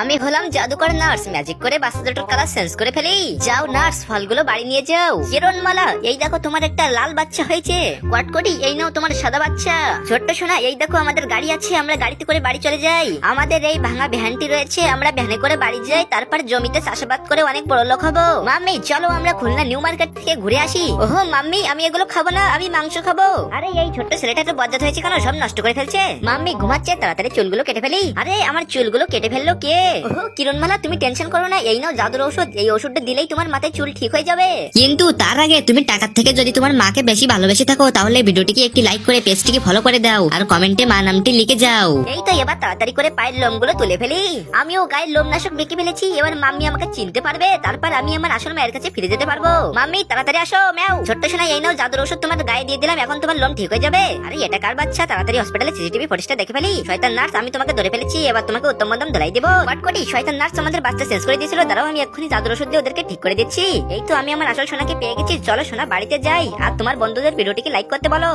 আমি হলাম জাদুকর নার্স, ম্যাজিক করে বাচ্চা দুটোর কালার চেঞ্জ করে ফেলি। যাও নার্স, ফলগুলো বাড়ি নিয়ে যাও। কিরণমালা, এই দেখো তোমার একটা লাল বাচ্চা হয়েছে। কটকটি, এই নাও তোমার সাদা বাচ্চা। ছোট্ট সোনা, এই দেখো আমাদের গাড়ি আছে, আমরা গাড়িতে করে বাড়ি চলে যাই। আমাদের এই ভাঙা ভ্যানটি রয়েছে, আমরা ভ্যানে করে বাড়ি যাই, তারপর জমিতে চাষাবাদ করে অনেক বড় লোক হবো। মাম্মি চলো আমরা খুলনা নিউ মার্কেট থেকে ঘুরে আসি। ওহো মাম্মি, আমি এগুলো খাবো না, আমি মাংস খাবো। আরে এই ছোট্ট ছেলেটা তো বজ্জাত হয়েছে কেন, সব নষ্ট করে ফেলছে। মাম্মি ঘুমাচ্ছে, তাড়াতাড়ি চুলগুলো কেটে ফেলি। আরে আমার চুলগুলো কেটে ফেললো কে? ওহো কিরণমালা, তুমি টেনশন করো না, এই নাও জাদুর ঔষধ, এই ওষুধটা দিলেই তোমার মাথায় চুল ঠিক হয়ে যাবে। কিন্তু তার আগে তুমি টাকার থেকে যদি তোমার মাকে বেশি ভালোবেসে থাকো, তাহলে ভিডিওটিকে একটি লাইক করে পেজটিকে ফলো করে দাও, আর কমেন্টে মা নামটি লিখে যাও। এই তো এবার তাড়াতাড়ি করে পায়ের লোমগুলো তুলে ফেলি। আমিও গায়ের লোমনাশক মেখে ফেলেছি, এবার মাম্মি আমাকে চিনতে পারবে, তারপর আমি আমার আসল মায়ের কাছে ফিরে যেতে পারবো। মাম্মি তাড়াতাড়ি আসো। ম্যাও ছোট্ট সোনা, এই নাও জাদুর ওষুধ, তোমার গায়ে দিয়ে দিলাম, এখন তোমার লোম ঠিক হয়ে যাবে। আরে এটা কার বাচ্চা? তাড়াতাড়ি হসপিটালে সিসিটিভি ফুটেজটা দেখে ফেলি। শয়তান নার্স, আমি তোমাকে ধরে ফেলেছি, এবার তোমাকে উত্তম মধ্যম ধরাই দেবো। কটকটি, শয়তান নার্স আমাদের বাচ্চা চেঞ্জ করে দিয়েছিল, দাঁড়াও আমি এক্ষুনি জাদুর ওষুধ দিয়ে ওদেরকে ঠিক করে দিচ্ছি। এই তো আমি আমার আসল সোনাকে পেয়ে গেছি, চলো সোনা বাড়িতে যাই, আর তোমার বন্ধুদের ভিডিওটিকে লাইক করতে বলো।